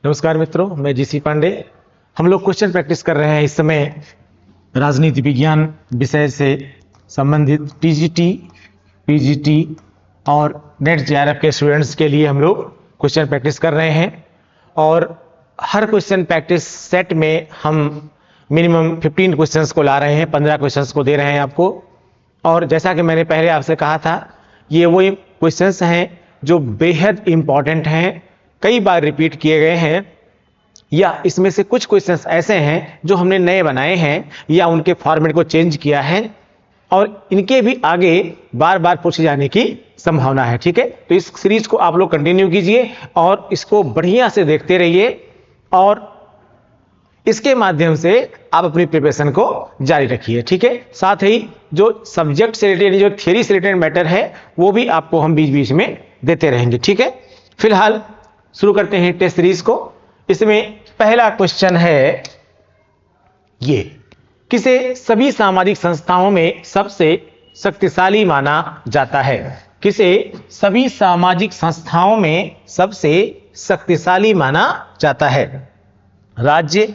नमस्कार मित्रों, मैं जीसी पांडे। हम लोग क्वेश्चन प्रैक्टिस कर रहे हैं इस समय राजनीति विज्ञान विषय से संबंधित टीजीटी, पीजीटी और नेट जेआरएफ के स्टूडेंट्स के लिए हम लोग क्वेश्चन प्रैक्टिस कर रहे हैं। और हर क्वेश्चन प्रैक्टिस सेट में हम मिनिमम 15 क्वेश्चंस को ला रहे हैं, 15 क्वेश्चंस को दे रहे हैं आपको। और जैसा कि मैंने पहले आपसे कहा था, ये वही क्वेश्चंस हैं जो बेहद इंपॉर्टेंट हैं, कई बार रिपीट किए गए हैं, या इसमें से कुछ क्वेश्चंस ऐसे हैं जो हमने नए बनाए हैं या उनके फॉर्मेट को चेंज किया है और इनके भी आगे बार बार पूछे जाने की संभावना है। ठीक है, तो इस सीरीज को आप लोग कंटिन्यू कीजिए और इसको बढ़िया से देखते रहिए और इसके माध्यम से आप अपनी प्रिपरेशन को जारी रखिए। ठीक है, साथ ही जो सब्जेक्ट से रिलेटेड, जो थ्योरी से रिलेटेड मैटर है, वो भी आपको हम बीच बीच में देते रहेंगे। ठीक है, फिलहाल शुरू करते हैं टेस्ट सीरीज को। इसमें पहला क्वेश्चन है ये, किसे सभी सामाजिक संस्थाओं में सबसे शक्तिशाली माना जाता है? किसे सभी सामाजिक संस्थाओं में सबसे शक्तिशाली माना जाता है? राज्य,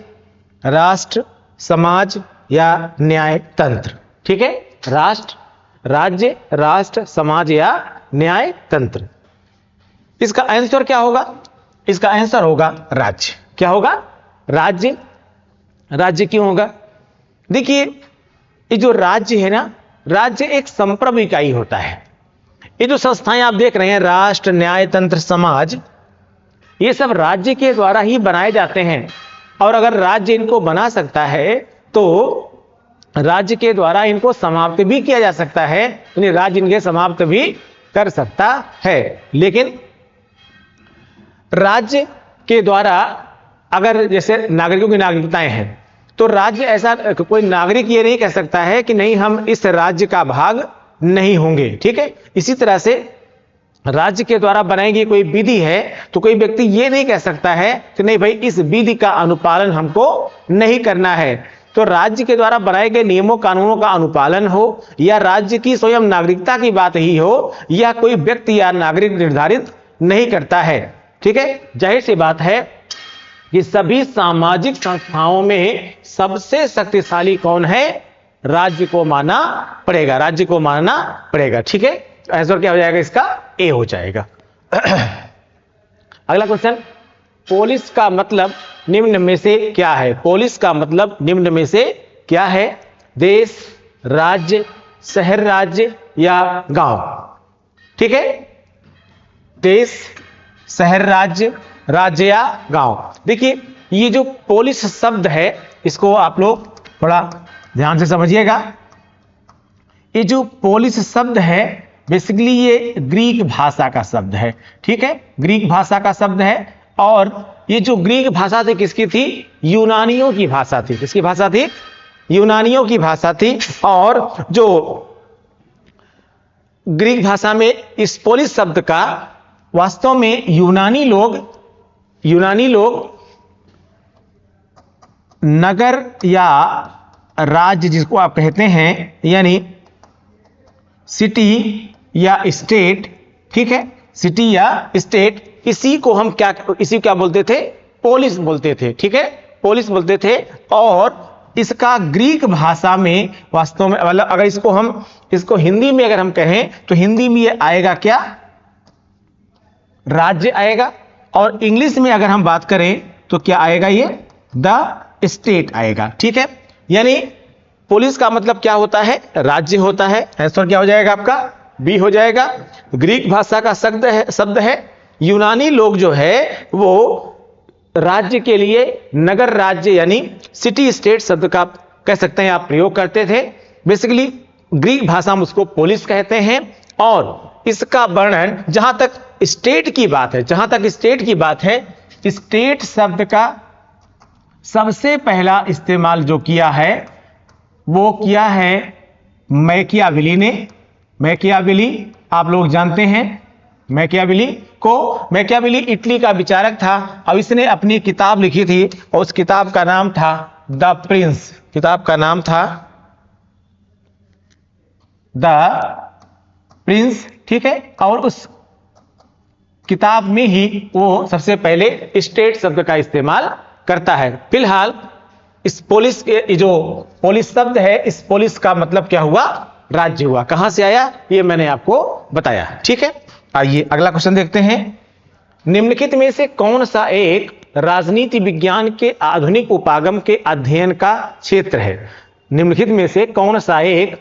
राष्ट्र, समाज या न्यायतंत्र? ठीक है, राष्ट्र, राज्य, राष्ट्र, समाज या न्यायतंत्र। इसका आंसर क्या होगा? इसका आंसर होगा राज्य। क्या होगा? राज्य। राज्य क्यों होगा? देखिए, ये जो राज्य है ना, राज्य एक संप्रभु इकाई होता है। ये जो संस्थाएं आप देख रहे हैं, राष्ट्र, न्यायतंत्र, समाज, ये सब राज्य के द्वारा ही बनाए जाते हैं। और अगर राज्य इनको बना सकता है तो राज्य के द्वारा इनको समाप्त भी किया जा सकता है, यानी राज्य इनके समाप्त भी कर सकता है। लेकिन राज्य के द्वारा अगर जैसे नागरिकों की नागरिकताएं हैं, तो राज्य ऐसा, कोई नागरिक ये नहीं कह सकता है कि नहीं, हम इस राज्य का भाग नहीं होंगे। ठीक है, इसी तरह से राज्य के द्वारा बनाई गई कोई विधि है तो कोई व्यक्ति ये नहीं कह सकता है कि नहीं भाई, इस विधि का अनुपालन हमको नहीं करना है। तो राज्य के द्वारा बनाए गए नियमों कानूनों का अनुपालन हो या राज्य की स्वयं नागरिकता की बात ही हो, या कोई व्यक्ति या नागरिक निर्धारित नहीं करता है। ठीक है, जाहिर सी बात है कि सभी सामाजिक संस्थाओं में सबसे शक्तिशाली कौन है? राज्य को माना पड़ेगा, राज्य को मानना पड़ेगा। ठीक है, आंसर क्या हो जाएगा? इसका ए हो जाएगा। अगला क्वेश्चन, पोलिस का मतलब निम्न में से क्या है? पोलिस का मतलब निम्न में से क्या है? देश, राज्य, शहर राज्य या गांव? ठीक है, देश, शहर राज्य, राज्य या गांव। देखिए, ये जो पोलिस शब्द है, इसको आप लोग थोड़ा ध्यान से समझिएगा। ये जो पोलिस शब्द है, बेसिकली ये ग्रीक भाषा का शब्द है। ठीक है, ग्रीक भाषा का शब्द है। और ये जो ग्रीक भाषा थी, किसकी थी? यूनानियों की भाषा थी। किसकी भाषा थी? यूनानियों की भाषा थी। और जो ग्रीक भाषा में इस पोलिस शब्द का वास्तव में यूनानी लोग नगर या राज्य जिसको आप कहते हैं, यानी सिटी या स्टेट, ठीक है, सिटी या स्टेट, इसी को हम क्या बोलते थे? पोलिस बोलते थे। ठीक है, पोलिस बोलते थे। और इसका ग्रीक भाषा में वास्तव में, मतलब अगर इसको हिंदी में अगर हम कहें तो हिंदी में ये आएगा क्या? राज्य आएगा। और इंग्लिश में अगर हम बात करें तो क्या आएगा? ये द स्टेट आएगा। ठीक है, यानी पुलिस का मतलब क्या होता है? राज्य होता है। आंसर क्या हो जाएगा आपका? बी हो जाएगा। ग्रीक भाषा का शब्द है। यूनानी लोग जो है वो राज्य के लिए नगर राज्य यानी सिटी स्टेट शब्द का कह सकते हैं आप प्रयोग करते थे। बेसिकली ग्रीक भाषा में उसको पोलिस कहते हैं। और इसका वर्णन, जहां तक स्टेट की बात है, स्टेट शब्द का सबसे पहला इस्तेमाल जो किया है वो किया है मैकियावेली ने। मैकियावेली आप लोग जानते हैं, मैकियावेली इटली का विचारक था। अब इसने अपनी किताब लिखी थी और उस किताब का नाम था द प्रिंस। किताब का नाम था द प्रिंस। ठीक है, और उस किताब में ही वो सबसे पहले स्टेट शब्द का इस्तेमाल करता है। फिलहाल इस पोलिस जो पोलिस शब्द है, इस पोलिस का मतलब क्या हुआ? राज्य हुआ। कहां से आया ये मैंने आपको बताया, ठीक है। आइए अगला क्वेश्चन देखते हैं। निम्नलिखित में से कौन सा एक राजनीति विज्ञान के आधुनिक उपागम के अध्ययन का क्षेत्र है? निम्नलिखित में से कौन सा एक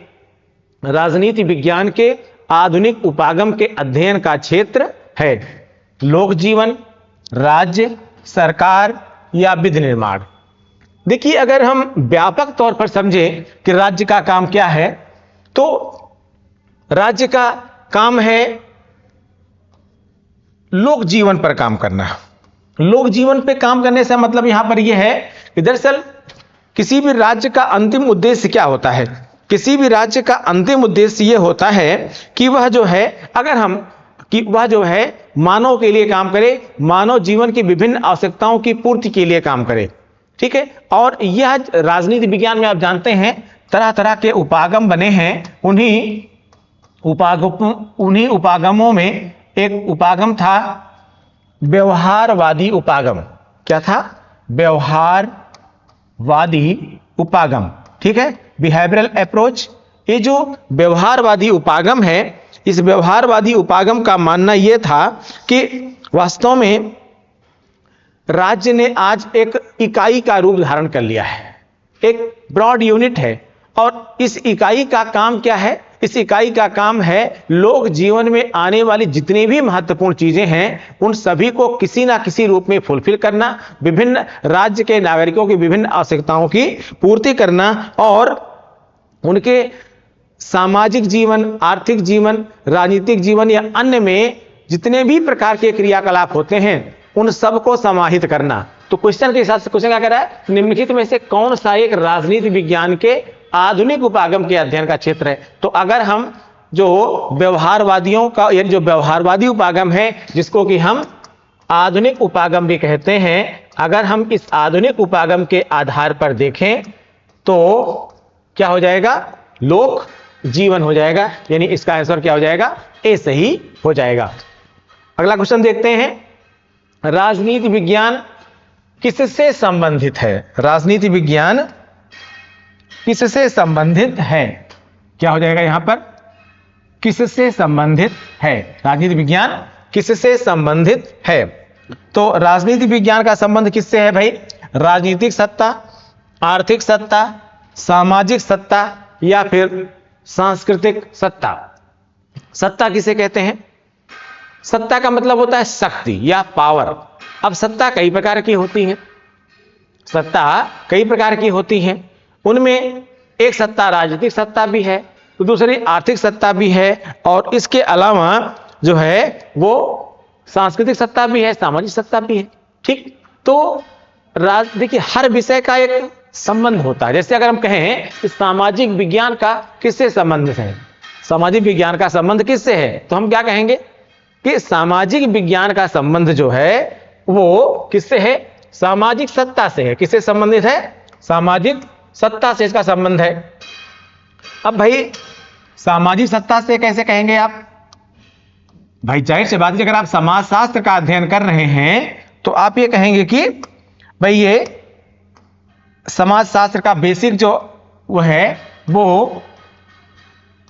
राजनीति विज्ञान के आधुनिक उपागम के अध्ययन का क्षेत्र है? लोक जीवन, राज्य, सरकार या विधि निर्माण? देखिए, अगर हम व्यापक तौर पर समझें कि राज्य का काम क्या है, तो राज्य का काम है लोक जीवन पर काम करना। लोक जीवन पे काम करने से मतलब यहां पर यह है कि दरअसल किसी भी राज्य का अंतिम उद्देश्य क्या होता है? किसी भी राज्य का अंतिम उद्देश्य यह होता है कि वह जो है, अगर हम कि वह जो है मानव के लिए काम करे, मानव जीवन की विभिन्न आवश्यकताओं की पूर्ति के लिए काम करे, ठीक है। और यह राजनीति विज्ञान में आप जानते हैं तरह तरह के उपागम बने हैं। उन्हीं उपागमों में एक उपागम था व्यवहारवादी उपागम। क्या था? व्यवहारवादी उपागम, ठीक है, बिहेवियरल अप्रोच। ये जो व्यवहारवादी उपागम है, इस व्यवहारवादी उपागम का मानना यह था कि वास्तव में राज्य ने आज एक इकाई का रूप धारण कर लिया है, एक ब्रॉड यूनिट है। और इस इकाई का काम क्या है? इस इकाई का काम है लोक जीवन में आने वाली जितनी भी महत्वपूर्ण चीजें हैं, उन सभी को किसी ना किसी रूप में फुलफिल करना, विभिन्न राज्य के नागरिकों की विभिन्न आवश्यकताओं की पूर्ति करना, और उनके सामाजिक जीवन, आर्थिक जीवन, राजनीतिक जीवन या अन्य में जितने भी प्रकार के क्रियाकलाप होते हैं, उन सबको समाहित करना। तो क्वेश्चन के हिसाब से क्वेश्चन क्या कह रहा है? निम्नलिखित में से कौन सा एक राजनीति विज्ञान के आधुनिक उपागम के अध्ययन का क्षेत्र है? तो अगर हम जो व्यवहारवादियों का, यानी जो व्यवहारवादी उपागम है, जिसको कि हम आधुनिक उपागम भी कहते हैं, अगर हम इस आधुनिक उपागम के आधार पर देखें तो क्या हो जाएगा? लोक जीवन हो जाएगा। यानी इसका आंसर क्या हो जाएगा? ए सही हो जाएगा। अगला क्वेश्चन देखते हैं। राजनीति विज्ञान किससे संबंधित है? राजनीति विज्ञान किससे संबंधित है? क्या हो जाएगा यहां पर? किससे संबंधित है? राजनीति विज्ञान किससे संबंधित है? तो राजनीति विज्ञान का संबंध किससे है भाई? राजनीतिक सत्ता, आर्थिक सत्ता, सामाजिक सत्ता या फिर सांस्कृतिक सत्ता। सत्ता किसे कहते हैं? सत्ता का मतलब होता है शक्ति या पावर। अब सत्ता कई प्रकार की होती है, सत्ता कई प्रकार की होती है। उनमें एक सत्ता राजनीतिक सत्ता भी है, तो दूसरी आर्थिक सत्ता भी है, और इसके अलावा जो है वो सांस्कृतिक सत्ता भी है, सामाजिक सत्ता भी है, ठीक। तो देखिए, हर विषय का एक संबंध होता है। जैसे अगर हम कहें कि सामाजिक विज्ञान का किससे संबंध है, सामाजिक विज्ञान का संबंध किससे है, तो हम क्या कहेंगे कि सामाजिक विज्ञान का संबंध जो है वो किससे है? सामाजिक सत्ता से है। किससे संबंधित है? सामाजिक सत्ता से इसका संबंध है। अब भाई सामाजिक सत्ता से कैसे कहेंगे आप? भाई जाहिर सी बात है, अगर आप समाजशास्त्र का अध्ययन कर रहे हैं तो आप ये कहेंगे कि भाई ये समाजशास्त्र का बेसिक जो वो है वो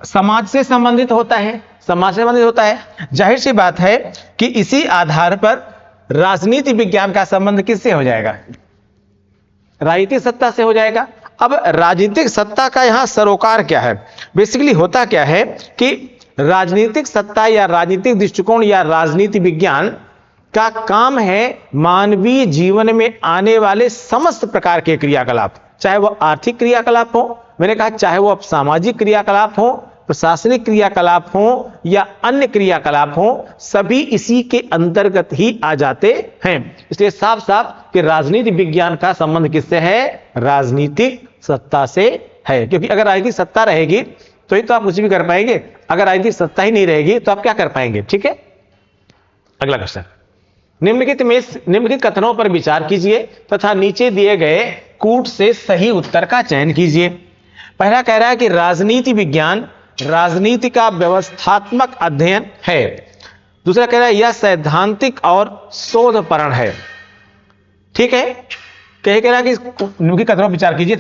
समाज से संबंधित होता है, समाज से संबंधित होता है। जाहिर सी बात है कि इसी आधार पर राजनीति विज्ञान का संबंध किससे हो जाएगा? राजनीतिक सत्ता से हो जाएगा। अब राजनीतिक सत्ता का यहां सरोकार क्या है? बेसिकली होता क्या है कि राजनीतिक सत्ता या राजनीतिक दृष्टिकोण या राजनीति विज्ञान का काम है मानवीय जीवन में आने वाले समस्त प्रकार के क्रियाकलाप, चाहे वो आर्थिक क्रियाकलाप हो, मैंने कहा चाहे वो सामाजिक क्रियाकलाप हो, प्रशासनिक क्रियाकलाप हो या अन्य क्रियाकलाप हो, सभी इसी के अंतर्गत ही आ जाते हैं। इसलिए साफ साफ कि राजनीति विज्ञान का संबंध किससे है? राजनीतिक सत्ता से है। क्योंकि अगर राजनीतिक सत्ता रहेगी तो ही तो आप कुछ भी कर पाएंगे, अगर राजनीतिक सत्ता ही नहीं रहेगी तो आप क्या कर पाएंगे? ठीक है, अगला क्वेश्चन। निम्नलिखित कथनों पर विचार कीजिए तथा नीचे दिए गए कूट से सही उत्तर का चयन कीजिए। पहला कह रहा है कि राजनीति विज्ञान राजनीति का व्यवस्थात्मक अध्ययन है। दूसरा कह रहा है यह सैद्धांतिक और शोधपरण है। ठीक है, कह रहा है कि निम्नलिखित कथनों पर विचार कीजिए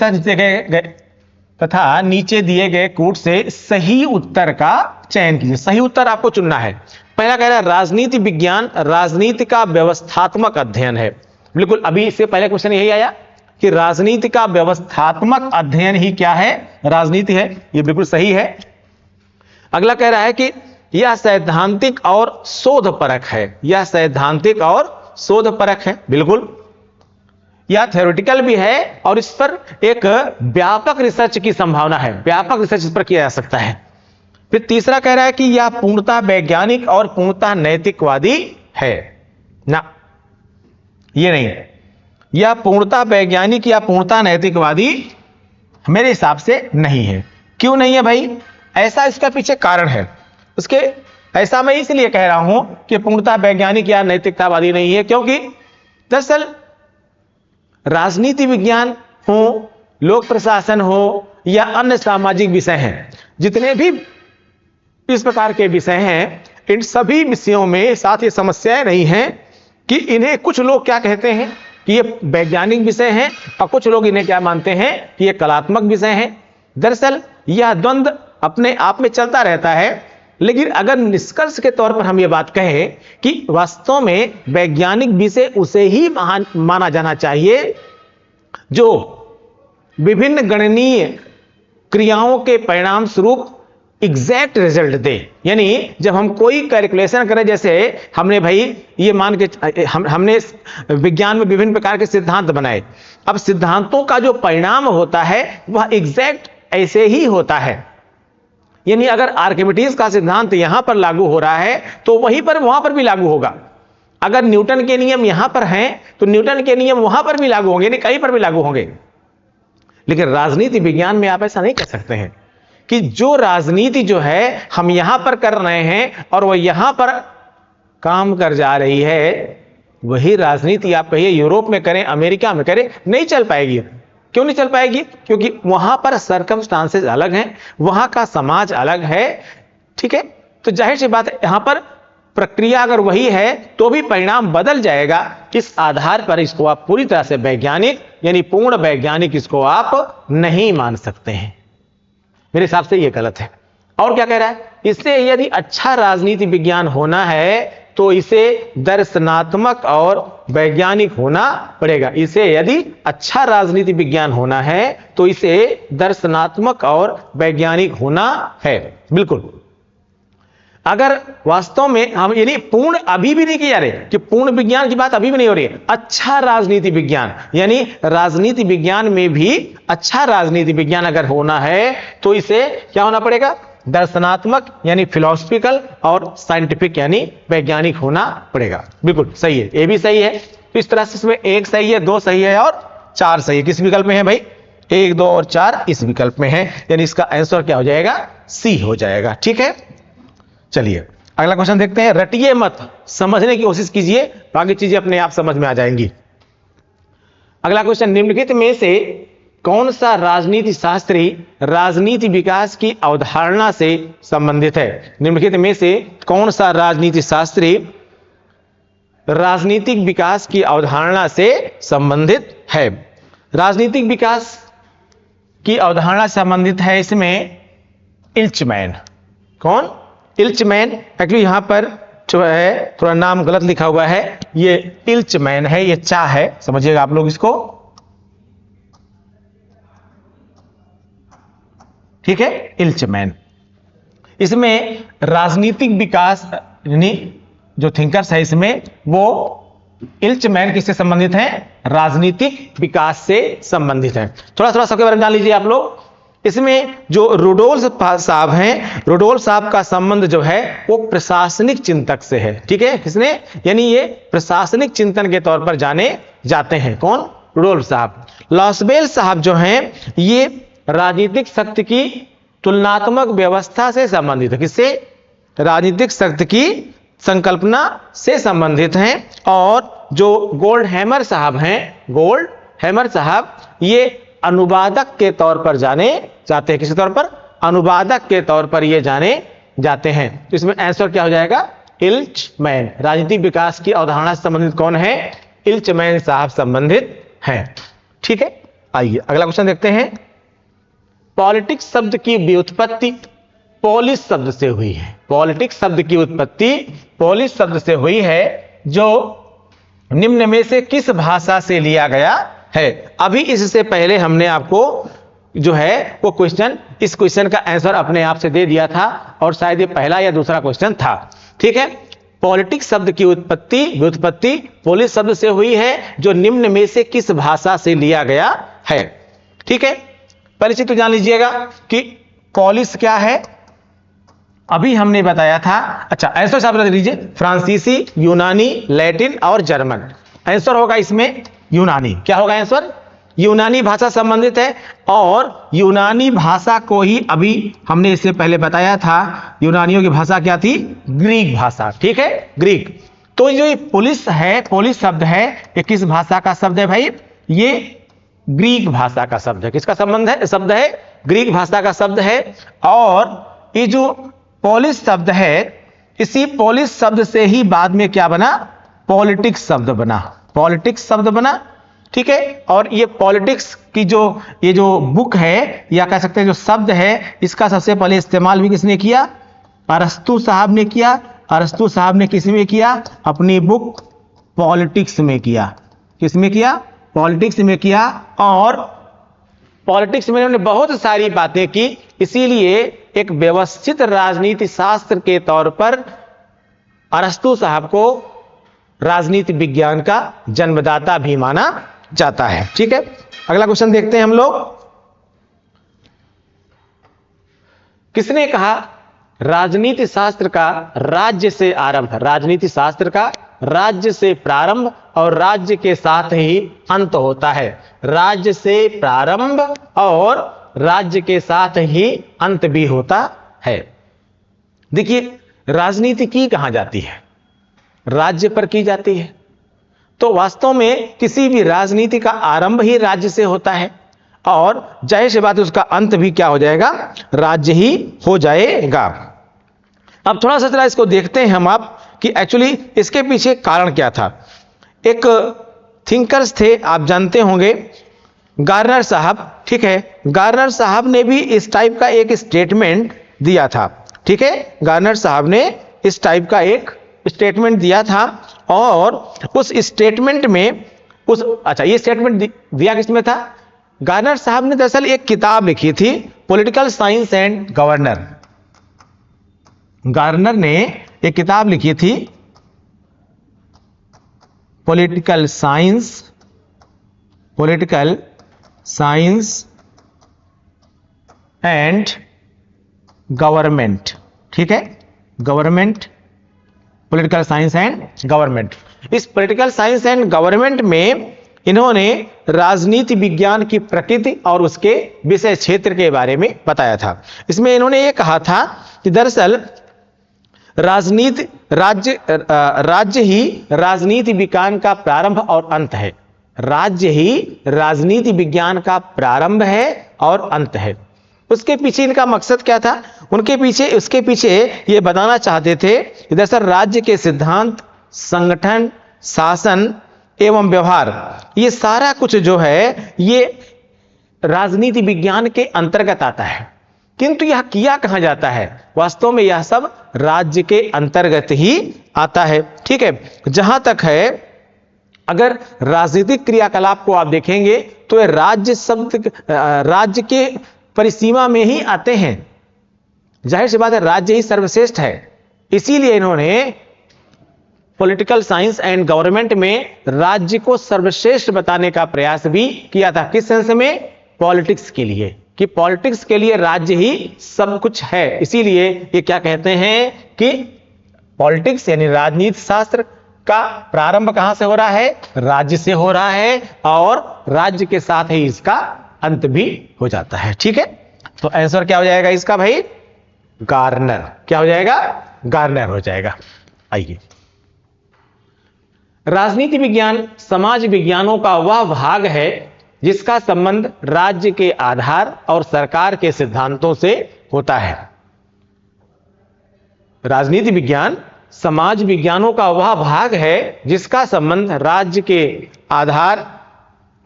तथा नीचे दिए गए कूट से सही उत्तर का चयन कीजिए। सही उत्तर आपको चुनना है। पहला कह रहा है राजनीति विज्ञान राजनीति का व्यवस्थात्मक अध्ययन है। बिल्कुल, अभी इससे पहले क्वेश्चन यही आया कि राजनीति का व्यवस्थात्मक अध्ययन ही क्या है, राजनीति है। यह बिल्कुल सही है। अगला कह रहा है कि यह सैद्धांतिक और शोधपरक है। यह सैद्धांतिक और शोधपरक है। बिल्कुल, यह थ्योरेटिकल भी है और इस पर एक व्यापक रिसर्च की संभावना है। व्यापक रिसर्च इस पर किया जा सकता है। फिर तीसरा कह रहा है कि यह पूर्णतः वैज्ञानिक और पूर्णतः नैतिकवादी है ना, ये नहीं है। यह पूर्णतः वैज्ञानिक या पूर्णतः नैतिकवादी मेरे हिसाब से नहीं है। क्यों नहीं है भाई? ऐसा इसका पीछे कारण है। उसके ऐसा मैं इसलिए कह रहा हूं कि पूर्णतः वैज्ञानिक या नैतिकतावादी नहीं है, क्योंकि दरअसल राजनीति विज्ञान हो, लोक प्रशासन हो या अन्य सामाजिक विषय हैं, जितने भी इस प्रकार के विषय हैं, इन सभी विषयों में साथ ये समस्याएं नहीं हैं कि इन्हें कुछ लोग क्या कहते हैं कि ये वैज्ञानिक विषय हैं और कुछ लोग इन्हें क्या मानते हैं कि ये कलात्मक विषय हैं। दरअसल यह द्वंद्व अपने आप में चलता रहता है, लेकिन अगर निष्कर्ष के तौर पर हम ये बात कहें कि वास्तव में वैज्ञानिक विषय उसे ही माना जाना चाहिए जो विभिन्न गणनीय क्रियाओं के परिणाम स्वरूप एग्जैक्ट रिजल्ट दे। यानी जब हम कोई कैलकुलेशन करें, जैसे हमने भाई ये मान के हमने विज्ञान में विभिन्न प्रकार के सिद्धांत बनाए, अब सिद्धांतों का जो परिणाम होता है वह एग्जैक्ट ऐसे ही होता है। यानी अगर आर्किमिडीज का सिद्धांत यहां पर लागू हो रहा है तो वहीं पर वहां पर भी लागू होगा। अगर न्यूटन के नियम यहां पर हैं तो न्यूटन के नियम वहां पर भी लागू होंगे, नहीं कहीं पर भी लागू होंगे। लेकिन राजनीति विज्ञान में आप ऐसा नहीं कह सकते हैं कि जो राजनीति जो है हम यहां पर कर रहे हैं और वह यहां पर काम कर जा रही है, वही राजनीति आप कहिए यूरोप में करें, अमेरिका में करें, नहीं चल पाएगी। क्यों नहीं चल पाएगी? क्योंकि वहां पर सर्कमस्टांसेस अलग हैं, वहां का समाज अलग है। ठीक है, तो जाहिर सी बात है यहां पर प्रक्रिया अगर वही है तो भी परिणाम बदल जाएगा। इस आधार पर इसको आप पूरी तरह से वैज्ञानिक यानी पूर्ण वैज्ञानिक इसको आप नहीं मान सकते हैं। मेरे हिसाब से यह गलत है। और क्या कह रहा है? इससे यदि अच्छा राजनीति विज्ञान होना है तो इसे दर्शनात्मक और वैज्ञानिक होना पड़ेगा। इसे यदि अच्छा राजनीति विज्ञान होना है तो इसे दर्शनात्मक और वैज्ञानिक होना है। बिल्कुल, अगर वास्तव में हम यानी पूर्ण अभी भी नहीं किया रहे कि पूर्ण विज्ञान की बात अभी भी नहीं हो रही है, अच्छा राजनीति विज्ञान यानी राजनीति विज्ञान में भी अच्छा राजनीति विज्ञान अगर होना है तो इसे क्या होना पड़ेगा? दर्शनात्मक यानी फिलोसफिकल और साइंटिफिक यानी वैज्ञानिक होना पड़ेगा। बिल्कुल सही है, ये भी सही है। तो इस तरह से इसमें 1 सही है, 2 सही है और 4 सही है। किस विकल्प में है भाई? 1, 2 और 4 इस विकल्प में है, यानी इसका आंसर क्या हो जाएगा? सी हो जाएगा। ठीक है, चलिए अगला क्वेश्चन देखते हैं। रटिए मत, समझने की कोशिश कीजिए, बाकी चीजें अपने आप समझ में आ जाएंगी। अगला क्वेश्चन, निम्नलिखित में से कौन सा राजनीति शास्त्री राजनीति विकास की अवधारणा से संबंधित है? निम्नलिखित में से कौन सा राजनीति शास्त्री राजनीतिक विकास की अवधारणा से संबंधित है? राजनीतिक विकास की अवधारणा से संबंधित है इसमें इल्चमैन। कौन? इल्चमैन। एक्चुअली यहां पर जो है थोड़ा नाम गलत लिखा हुआ है, ये इल्चमैन है, ये चा है, समझिएगा आप लोग इसको। ठीक है, इल्चमैन। इसमें राजनीतिक विकास यानी जो थिंकर्स है इसमें वो इल्चमैन किससे संबंधित है? राजनीतिक विकास से संबंधित है। थोड़ा थोड़ा सबके बारे में जान लीजिए आप लोग। इसमें जो रुडोल्फ साहब हैं, रुडोल्फ साहब का संबंध जो है वो प्रशासनिक चिंतक से है। ठीक है, किसने? यानी ये प्रशासनिक चिंतन के तौर पर जाने जाते हैं। कौन? रुडोल्फ साहब। लॉसबेल साहब जो हैं ये राजनीतिक शक्ति की तुलनात्मक व्यवस्था से संबंधित है। किससे? राजनीतिक शक्ति की संकल्पना से संबंधित हैं। और जो गोल्डहैमर साहब हैं, गोल्डहैमर साहब ये अनुवादक के तौर पर जाने जाते हैं। किस तौर पर? अनुवादक के तौर पर ये जाने जाते हैं। तो इसमें आंसर क्या हो जाएगा? इल्चमैन। राजनीतिक विकास की अवधारणा से संबंधित कौन है? इल्चमैन साहब संबंधित हैं। ठीक है, आइए अगला क्वेश्चन देखते हैं। पॉलिटिक्स शब्द की व्युत्पत्ति पोलिश शब्द से हुई है। पॉलिटिक्स शब्द की उत्पत्ति पोलिश शब्द से हुई है, जो निम्न में से किस भाषा से लिया गया है? अभी इससे पहले हमने आपको जो है वो क्वेश्चन, इस क्वेश्चन का आंसर अपने आप से दे दिया था, और शायद ये पहला या दूसरा क्वेश्चन था। ठीक है, पॉलिटिक्स शब्द की व्युत्पत्ति पोलिश शब्द से हुई है, जो निम्न में से किस भाषा से लिया गया है? ठीक है, परिचित तो जान लीजिएगा कि पोलिश क्या है, अभी हमने बताया था। अच्छा, आंसर साहब बता दीजिए। फ्रांसीसी, यूनानी, लैटिन और जर्मन। आंसर होगा इसमें यूनानी। क्या होगा आंसर? यूनानी भाषा संबंधित है, और यूनानी भाषा को ही अभी हमने इससे पहले बताया था, यूनानियों की भाषा क्या थी? ग्रीक भाषा। ठीक है, ग्रीक। तो जो ये पोलिश है, पोलिश शब्द है, ये किस भाषा का शब्द है भाई? ये ग्रीक भाषा का शब्द है। किसका संबंध है? शब्द है ग्रीक भाषा का शब्द है। और ये जो पोलिश शब्द है, इसी पोलिश शब्द से ही बाद में क्या बना? पॉलिटिक्स शब्द बना। पॉलिटिक्स शब्द बना। ठीक है, और ये पॉलिटिक्स की ये जो बुक है, या कह सकते हैं जो शब्द है, इसका सबसे पहले इस्तेमाल भी किसने किया? अरस्तु साहब ने किया। अरस्तु साहब ने किस में किया? अपनी बुक पॉलिटिक्स में किया। किस में किया? पॉलिटिक्स में किया। और पॉलिटिक्स में उन्होंने बहुत सारी बातें की, इसीलिए एक व्यवस्थित राजनीति शास्त्र के तौर पर अरस्तु साहब को राजनीति विज्ञान का जन्मदाता भी माना जाता है। ठीक है, अगला क्वेश्चन देखते हैं हम लोग। किसने कहा राजनीति शास्त्र का राज्य से आरंभ? राजनीति शास्त्र का राज्य से प्रारंभ और राज्य के साथ ही अंत होता है। राज्य से प्रारंभ और राज्य के साथ ही अंत भी होता है। देखिए, राजनीति की कहां जाती है? राज्य पर की जाती है। तो वास्तव में किसी भी राजनीति का आरंभ ही राज्य से होता है, और जाहिर सी बात है उसका अंत भी क्या हो जाएगा? राज्य ही हो जाएगा। अब थोड़ा सा जरा इसको देखते हैं हम आप कि एक्चुअली इसके पीछे कारण क्या था। एक थिंकर्स थे, आप जानते होंगे, गार्नर साहब। ठीक है, गार्नर साहब ने भी इस टाइप का एक स्टेटमेंट दिया था। ठीक है, गार्नर साहब ने इस टाइप का एक स्टेटमेंट दिया था, और उस स्टेटमेंट में ये स्टेटमेंट दिया किसमें था? गार्नर साहब ने दरअसल एक किताब लिखी थी, political science and governor. Garner ने एक किताब लिखी थी, पॉलिटिकल साइंस एंड गवर्नमेंट। ठीक है, government, political science and government. इस पॉलिटिकल साइंस एंड गवर्नमेंट में इन्होंने राजनीति विज्ञान की प्रकृति और उसके विषय क्षेत्र के बारे में बताया था। इसमें इन्होंने ये कहा था कि दरअसल राज्य ही राजनीति विज्ञान का प्रारंभ और अंत है। राज्य ही राजनीति विज्ञान का प्रारंभ है और अंत है। उसके पीछे इनका मकसद क्या था? उसके पीछे ये बताना चाहते थे कि दरअसल राज्य के सिद्धांत, संगठन, शासन एवं व्यवहार, ये सारा कुछ जो है ये राजनीति विज्ञान के अंतर्गत आता है। किंतु यह किया कहां जाता है? वास्तव में यह सब राज्य के अंतर्गत ही आता है। ठीक है, जहां तक है, अगर राजनीतिक क्रियाकलाप को आप देखेंगे तो राज्य शब्द राज्य के परिसीमा में ही आते हैं। जाहिर सी बात है, राज्य ही सर्वश्रेष्ठ है। इसीलिए इन्होंने पॉलिटिकल साइंस एंड गवर्नमेंट में राज्य को सर्वश्रेष्ठ बताने का प्रयास भी किया था। किस सेंस में? पॉलिटिक्स के लिए, कि पॉलिटिक्स के लिए राज्य ही सब कुछ है। इसीलिए ये क्या कहते हैं कि पॉलिटिक्स यानी राजनीति शास्त्र का प्रारंभ कहां से हो रहा है? राज्य से हो रहा है, और राज्य के साथ ही इसका अंत भी हो जाता है। ठीक है, तो आंसर क्या हो जाएगा इसका भाई? गार्नर। क्या हो जाएगा? गार्नर हो जाएगा। आइए, राजनीति विज्ञान समाज विज्ञानों का वह भाग है जिसका संबंध राज्य के आधार और सरकार के सिद्धांतों से होता है। राजनीति विज्ञान समाज विज्ञानों का वह भाग है जिसका संबंध राज्य के आधार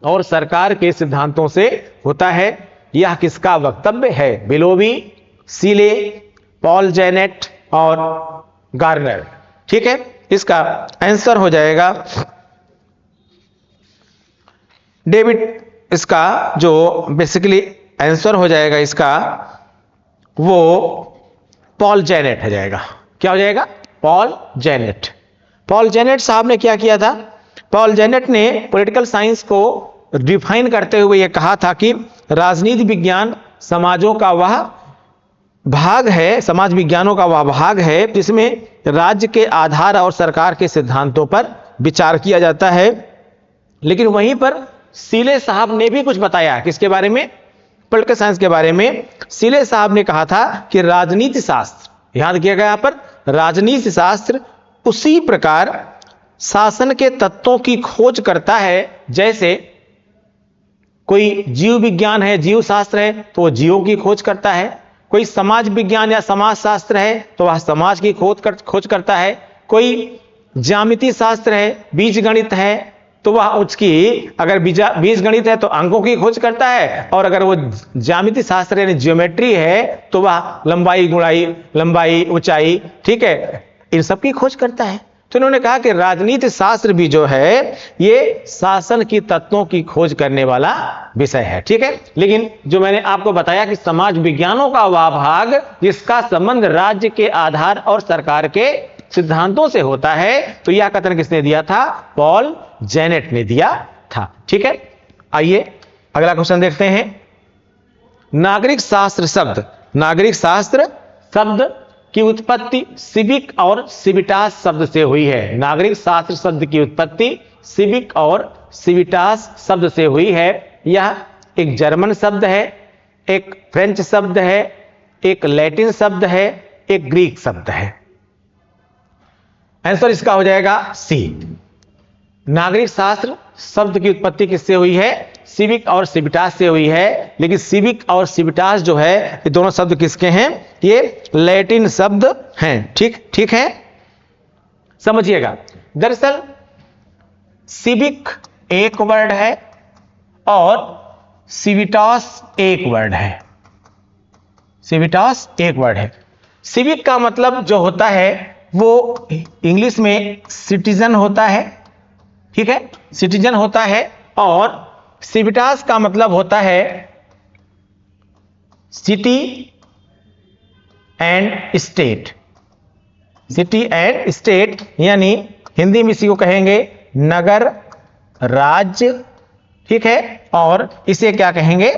और सरकार के सिद्धांतों से होता है। यह किसका वक्तव्य है? बिलोवी, सीले, पॉल जेनेट और गार्नर। ठीक है, इसका आंसर हो जाएगा डेविड। इसका जो बेसिकली आंसर हो जाएगा इसका वो पॉल जेनेट हो जाएगा। क्या हो जाएगा? Paul Janet. पॉल जेनेट साहब ने क्या किया था? पॉल जेनेट ने पॉलिटिकल साइंस को डिफाइन करते हुए यह कहा था कि राजनीति विज्ञान समाजों का वह भाग है, समाज विज्ञानों का वह भाग है जिसमें राज्य के आधार और सरकार के सिद्धांतों पर विचार किया जाता है। लेकिन वहीं पर सीले साहब ने भी कुछ बताया। किसके बारे में? पॉलिटिकल साइंस के बारे में। सीले साहब ने कहा था कि राजनीति शास्त्र, याद किया गया यहां पर, राजनीति शास्त्र उसी प्रकार शासन के तत्वों की खोज करता है जैसे कोई जीव विज्ञान है, जीव शास्त्र है तो वो जीवों की खोज करता है। कोई समाज विज्ञान या समाज शास्त्र है तो वह समाज की खोज करता है। कोई ज्यामिति शास्त्र है, बीज गणित है तो वह उसकी, अगर बीज गणित है तो अंकों की खोज करता है, और अगर वो ज्यामिति शास्त्र यानी ज्योमेट्री है तो वह लंबाई गुणाई, लंबाई ऊंचाई, ठीक है, इन सब की खोज करता है। तो उन्होंने कहा कि राजनीति शास्त्र भी जो है ये शासन की तत्वों की खोज करने वाला विषय है। ठीक है, लेकिन जो मैंने आपको बताया कि समाज विज्ञानों का वह भाग जिसका संबंध राज्य के आधार और सरकार के सिद्धांतों से होता है, तो यह कथन किसने दिया था? पॉल जेनेट ने दिया था। ठीक है, आइए अगला क्वेश्चन देखते हैं। नागरिक शास्त्र शब्द, नागरिक शास्त्र शब्द की उत्पत्ति सिविक और सिविटास शब्द से हुई है। नागरिक शास्त्र शब्द की उत्पत्ति सिविक और सिविटास शब्द से हुई है। यह एक जर्मन शब्द है, एक फ्रेंच शब्द है, एक लैटिन शब्द है, एक ग्रीक शब्द है। आंसर इसका हो जाएगा सी। नागरिक शास्त्र शब्द की उत्पत्ति किससे हुई है? सिविक और सिविटास से हुई है। लेकिन सिविक और सिविटास जो है ये दोनों शब्द किसके हैं? ये लैटिन शब्द हैं। ठीक है, समझिएगा। दरअसल सिविक एक वर्ड है और सिविटास एक वर्ड है। सिविटास एक वर्ड है। सिविक का मतलब जो होता है वो इंग्लिश में सिटीजन होता है। ठीक है, सिटीजन होता है। और सिविटास का मतलब होता है city and state. City and state यानी हिंदी में इसी को कहेंगे नगर राज्य। ठीक है, और इसे क्या कहेंगे?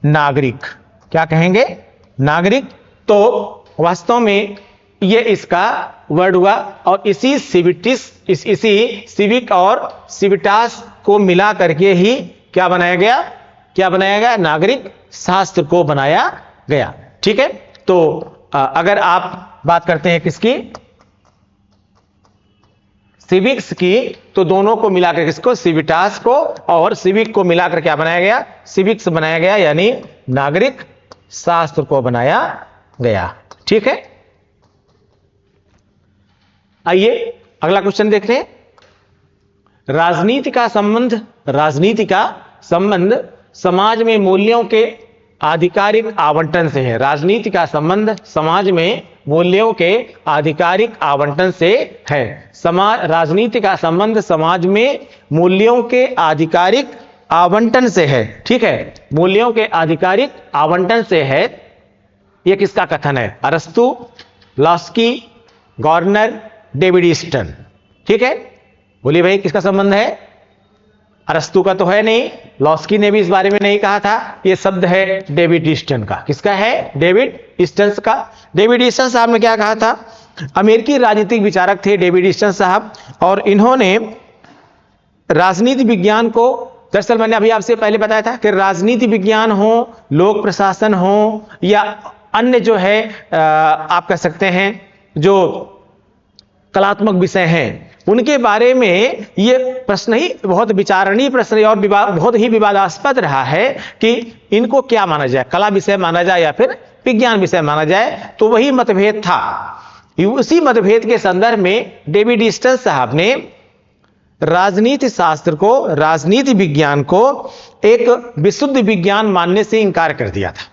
नागरिक। क्या कहेंगे? नागरिक। तो वास्तव में ये इसका वर्ड हुआ और इसी सिविक और सिविटास को मिला करके ही क्या बनाया गया? क्या बनाया गया? नागरिक शास्त्र को बनाया गया। ठीक है, तो अगर आप बात करते हैं किसकी? सिविक्स की, तो दोनों को मिलाकर किसको? सिविटास को और सिविक को मिलाकर क्या बनाया गया? सिविक्स बनाया गया, यानी नागरिक शास्त्र को बनाया गया। ठीक है, आइए अगला क्वेश्चन देखते हैं। राजनीति का संबंध समाज में मूल्यों के आधिकारिक आवंटन से है। राजनीति का संबंध समाज में मूल्यों के आधिकारिक आवंटन से है। राजनीति का संबंध समाज में मूल्यों के आधिकारिक आवंटन से है। ठीक है, मूल्यों के आधिकारिक आवंटन से है। यह किसका कथन है? अरस्तु, लॉस्की, गार्नर, डेविड ईस्टन। ठीक है, बोलिए भाई किसका संबंध है? अरस्तु का तो है नहीं, लॉस्की ने भी इस बारे में नहीं कहा था। यह शब्द है डेविड ईस्टन का। किसका है? डेविड ईस्टन का। डेविड ईस्टन साहब ने क्या कहा था? अमेरिकी राजनीतिक विचारक थे डेविड ईस्टन साहब, और इन्होंने राजनीति विज्ञान को, दरअसल मैंने अभी आपसे पहले बताया था कि राजनीति विज्ञान हो, लोक प्रशासन हो या अन्य जो है आप कह सकते हैं जो कलात्मक विषय हैं, उनके बारे में यह प्रश्न ही बहुत विचारणीय प्रश्न और बहुत ही विवादास्पद रहा है कि इनको क्या माना जाए, कला विषय माना जाए या फिर विज्ञान विषय माना जाए। तो वही मतभेद था। उसी मतभेद के संदर्भ में डेविड ईस्टन साहब ने राजनीति शास्त्र को, राजनीति विज्ञान को एक विशुद्ध विज्ञान मानने से इंकार कर दिया था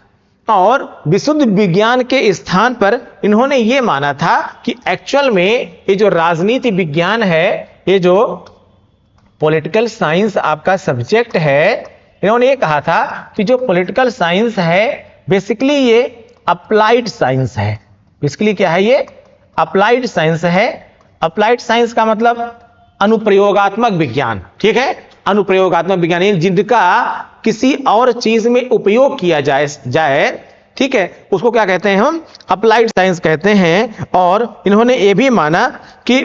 और विशुद्ध विज्ञान के स्थान पर इन्होंने ये माना था कि एक्चुअल में ये जो राजनीति विज्ञान है, ये जो पॉलिटिकल साइंस आपका सब्जेक्ट है, इन्होंने ये कहा था कि जो पॉलिटिकल साइंस है बेसिकली ये अप्लाइड साइंस है। बेसिकली क्या है? ये अप्लाइड साइंस है। अप्लाइड साइंस का मतलब अनुप्रयोगात्मक विज्ञान, ठीक है, अनुप्रयोगात्मक विज्ञान जिनका किसी और चीज में उपयोग किया जाए, ठीक है, उसको क्या कहते हैं? हम अप्लाइड साइंस कहते हैं। और इन्होंने ये भी माना कि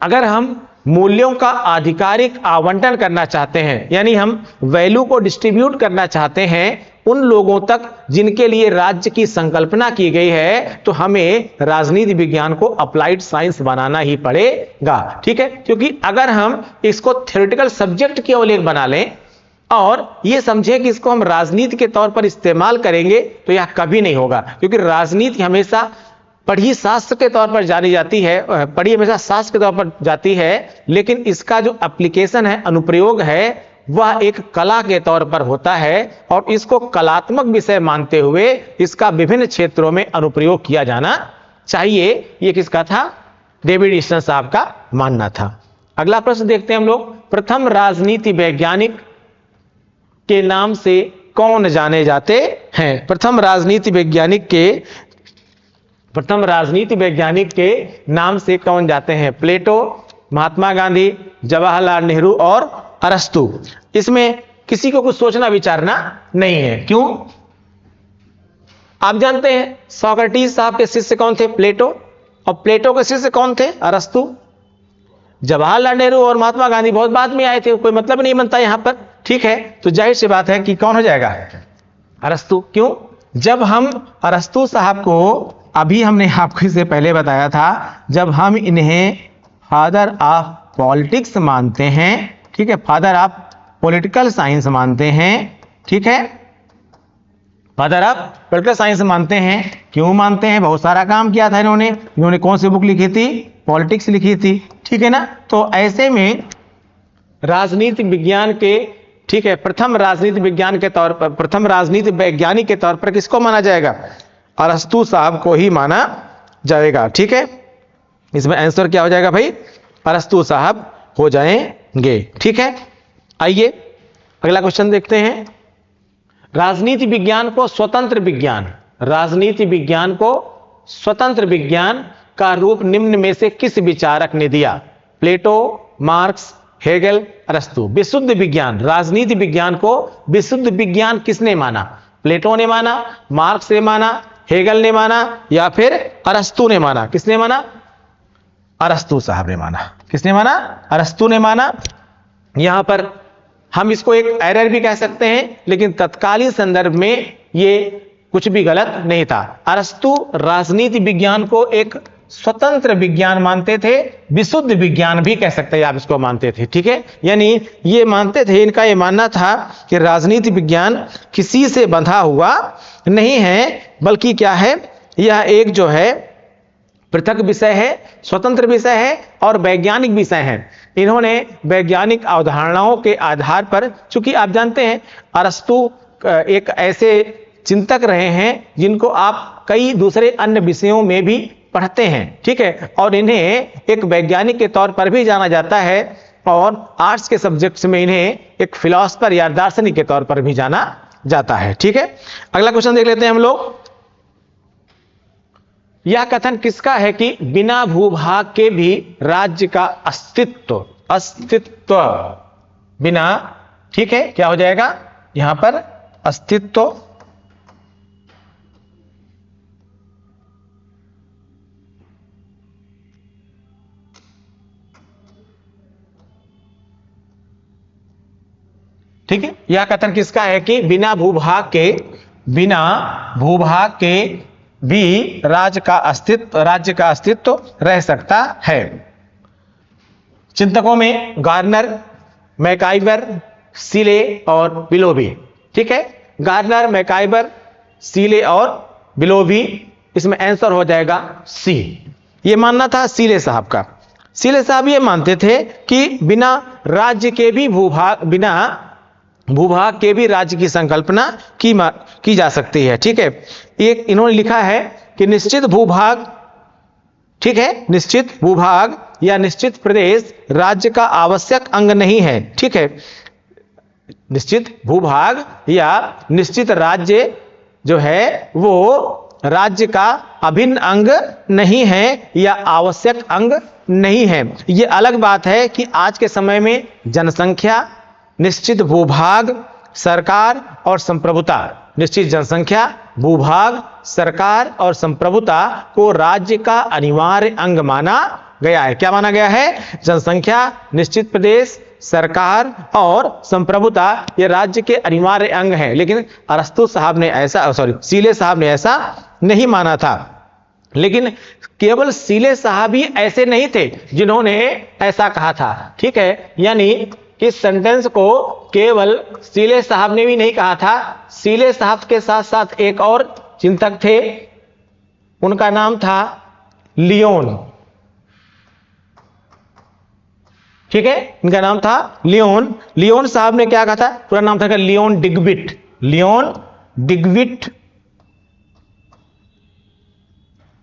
अगर हम मूल्यों का आधिकारिक आवंटन करना चाहते हैं, यानी हम वैल्यू को डिस्ट्रीब्यूट करना चाहते हैं उन लोगों तक जिनके लिए राज्य की संकल्पना की गई है, तो हमें राजनीति विज्ञान को अप्लाइड साइंस बनाना ही पड़ेगा, ठीक है। क्योंकि अगर हम इसको थ्योरेटिकल सब्जेक्ट केवल एक बना लें और ये समझें कि इसको हम राजनीति के तौर पर इस्तेमाल करेंगे, तो यह कभी नहीं होगा। क्योंकि राजनीति हमेशा पढ़ी शास्त्र के तौर पर जानी जाती है, पढ़ी हमेशा शास्त्र के तौर पर जाती है, लेकिन इसका जो एप्लीकेशन है, अनुप्रयोग है, वह एक कला के तौर पर होता है और इसको कलात्मक विषय मानते हुए इसका विभिन्न क्षेत्रों में अनुप्रयोग किया जाना चाहिए। ये किसका था? डेविड ईस्टन साहब का मानना था। अगला प्रश्न देखते हैं हम लोग। प्रथम राजनीति वैज्ञानिक के नाम से कौन जाने जाते हैं? प्रथम राजनीति वैज्ञानिक के नाम से कौन जाते हैं? प्लेटो, महात्मा गांधी, जवाहरलाल नेहरू और अरस्तु। इसमें किसी को कुछ सोचना विचारना नहीं है। क्यों? आप जानते हैं सोक्रेटिस साहब के शिष्य कौन थे? प्लेटो। और प्लेटो के शिष्य कौन थे? अरस्तु। जवाहरलाल नेहरू और महात्मा गांधी बहुत बाद में आए थे, कोई मतलब नहीं बनता यहां पर, ठीक है। तो जाहिर सी बात है कि कौन हो जाएगा? अरस्तु। क्यों? जब हम अरस्तु साहब को, अभी हमने आपको इससे पहले बताया था, जब हम इन्हें फादर ऑफ पॉलिटिक्स मानते हैं, ठीक है, फादर ऑफ पॉलिटिकल साइंस मानते हैं, ठीक है, फादर ऑफ पॉलिटिकल साइंस मानते हैं। क्यों मानते हैं? बहुत सारा काम किया था इन्होंने कौन सी बुक लिखी थी? पॉलिटिक्स लिखी थी, ठीक है ना। तो ऐसे में राजनीति विज्ञान के, ठीक है, प्रथम राजनीति वैज्ञानिक के तौर पर किसको माना जाएगा? अरस्तु साहब को ही माना जाएगा, ठीक है। इसमें आंसर क्या हो जाएगा भाई? अरस्तु साहब हो जाएंगे, ठीक है। आइए अगला क्वेश्चन देखते हैं। राजनीति विज्ञान को स्वतंत्र विज्ञान का रूप निम्न में से किस विचारक ने दिया? प्लेटो, मार्क्स, हेगल, अरस्तु। विशुद्ध विज्ञान, राजनीति विज्ञान को विशुद्ध विज्ञान किसने माना? प्लेटो ने माना, मार्क्स ने माना, हेगल ने माना या फिर अरस्तु ने माना? किसने माना? अरस्तु साहब ने माना। किसने माना? अरस्तु ने माना। यहां पर हम इसको एक एरर भी कह सकते हैं, लेकिन तत्कालीन संदर्भ में ये कुछ भी गलत नहीं था। अरस्तु राजनीति विज्ञान को एक स्वतंत्र विज्ञान मानते थे, विशुद्ध विज्ञान भी कह सकते हैं आप इसको मानते थे, ठीक है। यानी ये मानते थे, इनका ये मानना था कि राजनीति विज्ञान किसी से बंधा हुआ नहीं है, बल्कि क्या है, यह एक जो है पृथक विषय है, स्वतंत्र विषय है और वैज्ञानिक विषय है। इन्होंने वैज्ञानिक अवधारणाओं के आधार पर, चूंकि आप जानते हैं अरस्तु एक ऐसे चिंतक रहे हैं जिनको आप कई दूसरे अन्य विषयों में भी पढ़ते हैं, ठीक है, और इन्हें एक वैज्ञानिक के तौर पर भी जाना जाता है और आर्ट्स के सब्जेक्ट्स में इन्हें एक फिलोसफर या दार्शनिक के तौर पर भी जाना जाता है, ठीक है। अगला क्वेश्चन देख लेते हैं हम लोग। यह कथन किसका है कि बिना भूभाग के भी राज्य का अस्तित्व बिना, ठीक है, क्या हो जाएगा यहां पर? अस्तित्व। ठीक है, यह कथन किसका है कि बिना भूभाग के भी राज्य का अस्तित्व रह सकता है। चिंतकों में गार्नर, मैकाइवर, सीले और बिलोवी, ठीक है। गार्नर, मैकाइवर, सीले और बिलोवी इसमें आंसर हो जाएगा सी। ये मानना था सीले साहब का। सीले साहब ये मानते थे कि बिना राज्य के भी बिना भूभाग के भी राज्य की संकल्पना की जा सकती है। ठीक है, एक इन्होंने लिखा है कि निश्चित भूभाग, ठीक है, निश्चित भूभाग या निश्चित प्रदेश राज्य का आवश्यक अंग नहीं है। ठीक है, निश्चित भूभाग या निश्चित राज्य जो है वो राज्य का अभिन्न अंग नहीं है या आवश्यक अंग नहीं है। ये अलग बात है कि आज के समय में जनसंख्या, निश्चित भूभाग, सरकार और संप्रभुता, निश्चित जनसंख्या, भूभाग, सरकार और संप्रभुता को राज्य का अनिवार्य अंग माना गया है। क्या माना गया है? जनसंख्या, निश्चित प्रदेश, सरकार और संप्रभुता ये राज्य के अनिवार्य अंग हैं। लेकिन अरस्तु साहब ने ऐसा, सीले साहब ने ऐसा नहीं माना था। लेकिन केवल सीले साहब ही ऐसे नहीं थे जिन्होंने ऐसा कहा था। ठीक है, यानी इस सेंटेंस को केवल सीले साहब ने भी नहीं कहा था। सीले साहब के साथ साथ एक और चिंतक थे, उनका नाम था लियोन। ठीक है, इनका नाम था लियोन। लियोन साहब ने क्या कहा था? पूरा नाम था Leon Digwit. Leon Digwit,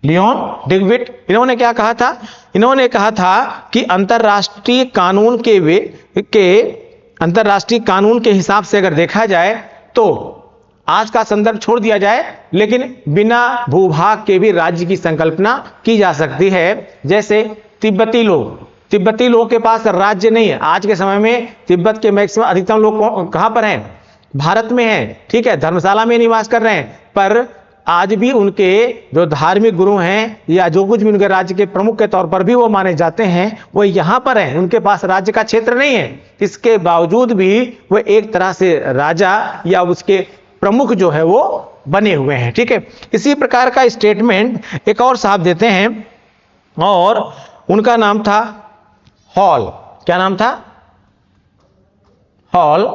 Leon Digwit. इन्होंने क्या कहा था? इन्होंने कहा था कि अंतरराष्ट्रीय कानून के हिसाब से अगर देखा जाए तो आज का संदर्भ छोड़ दिया जाए, लेकिन बिना भूभाग के भी राज्य की संकल्पना की जा सकती है। जैसे तिब्बती लोगों के पास राज्य नहीं है। आज के समय में तिब्बत के मैक्सिमम अधिकतम लोग कहां पर हैं? भारत में हैं। ठीक है, धर्मशाला में निवास कर रहे हैं, पर आज भी उनके जो धार्मिक गुरु हैं या जो कुछ भी उनके राज्य के प्रमुख के तौर पर भी वो माने जाते हैं, वो यहां पर हैं। उनके पास राज्य का क्षेत्र नहीं है। इसके बावजूद भी वो एक तरह से राजा या उसके प्रमुख जो है वो बने हुए हैं। ठीक है, इसी प्रकार का स्टेटमेंट एक और साहब देते हैं और उनका नाम था हॉल। क्या नाम था? हॉल।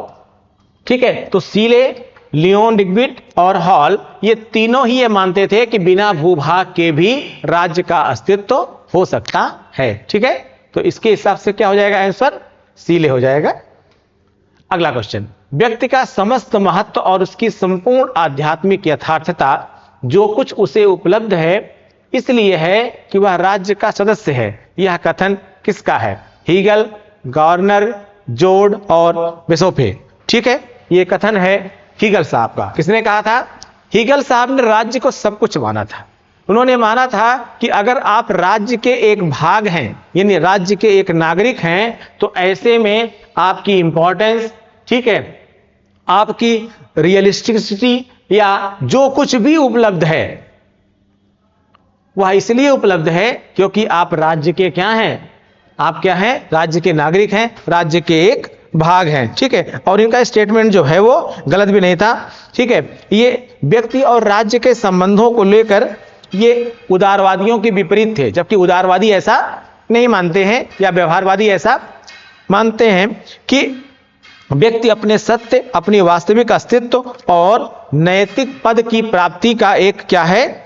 ठीक है, तो सीले, लियोन डिग्विट और हॉल ये तीनों ही ये मानते थे कि बिना भूभाग के भी राज्य का अस्तित्व हो सकता है। ठीक है, तो इसके हिसाब से क्या हो जाएगा आंसर? सीले हो जाएगा। अगला क्वेश्चन, व्यक्ति का समस्त महत्व और उसकी संपूर्ण आध्यात्मिक यथार्थता जो कुछ उसे उपलब्ध है इसलिए है कि वह राज्य का सदस्य है। यह कथन किसका है? हीगल, गार्नर, जोड और बेसोफे। ठीक है, यह कथन है हीगल साहब का। किसने कहा था? हीगल साहब ने राज्य को सब कुछ माना था। उन्होंने माना था कि अगर आप राज्य के एक भाग हैं, यानी राज्य के एक नागरिक हैं, तो ऐसे में आपकी इंपॉर्टेंस, ठीक है, आपकी रियलिस्टिसिटी या जो कुछ भी उपलब्ध है वह इसलिए उपलब्ध है क्योंकि आप राज्य के क्या हैं? आप क्या हैं? राज्य के नागरिक हैं, राज्य के एक भाग हैं। ठीक है, और इनका स्टेटमेंट जो है वो गलत भी नहीं था। ठीक है, ये व्यक्ति और राज्य के संबंधों को लेकर ये उदारवादियों के विपरीत थे, जबकि उदारवादी ऐसा नहीं मानते हैं या व्यवहारवादी ऐसा मानते हैं कि व्यक्ति अपने सत्य, अपनी वास्तविक अस्तित्व और नैतिक पद की प्राप्ति का एक क्या है?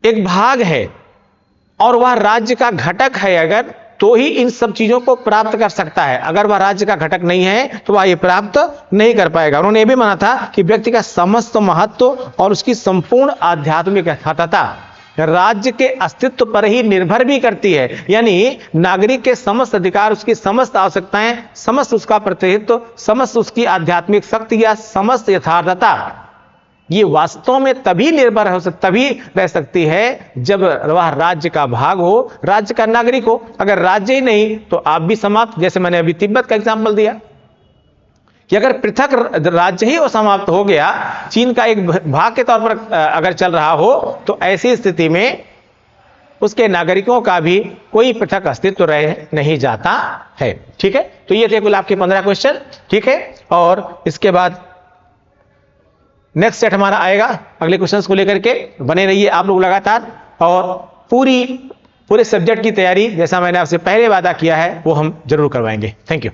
एक भाग है, और वह राज्य का घटक है अगर, तो ही इन सब चीजों को प्राप्त कर सकता है। अगर वह राज्य का घटक नहीं है तो वह ये प्राप्त नहीं कर पाएगा। उन्होंने ये भी माना था कि व्यक्ति का समस्त महत्व और उसकी संपूर्ण आध्यात्मिक यथार्थता राज्य के अस्तित्व पर ही निर्भर भी करती है। यानी नागरिक के समस्त अधिकार, उसकी समस्त आवश्यकताएं, समस्त उसका प्रतिनिधित्व, समस्त उसकी आध्यात्मिक शक्ति या समस्त यथार्थता ये वास्तव में तभी निर्भर हो सकती, तभी रह सकती है जब वह राज्य का भाग हो, राज्य का नागरिक हो। अगर राज्य ही नहीं तो आप भी समाप्त। जैसे मैंने अभी तिब्बत का एग्जांपल दिया कि अगर पृथक राज्य ही वो समाप्त हो गया, चीन का एक भाग के तौर पर अगर चल रहा हो, तो ऐसी स्थिति में उसके नागरिकों का भी कोई पृथक अस्तित्व रह नहीं जाता है। ठीक है, तो ये थे कुल आपके 15 क्वेश्चन। ठीक है, और इसके बाद नेक्स्ट सेट हमारा आएगा अगले क्वेश्चंस को लेकर के। बने रहिए आप लोग लगातार, और पूरे सब्जेक्ट की तैयारी जैसा मैंने आपसे पहले वादा किया है वो हम जरूर करवाएंगे। Thank you.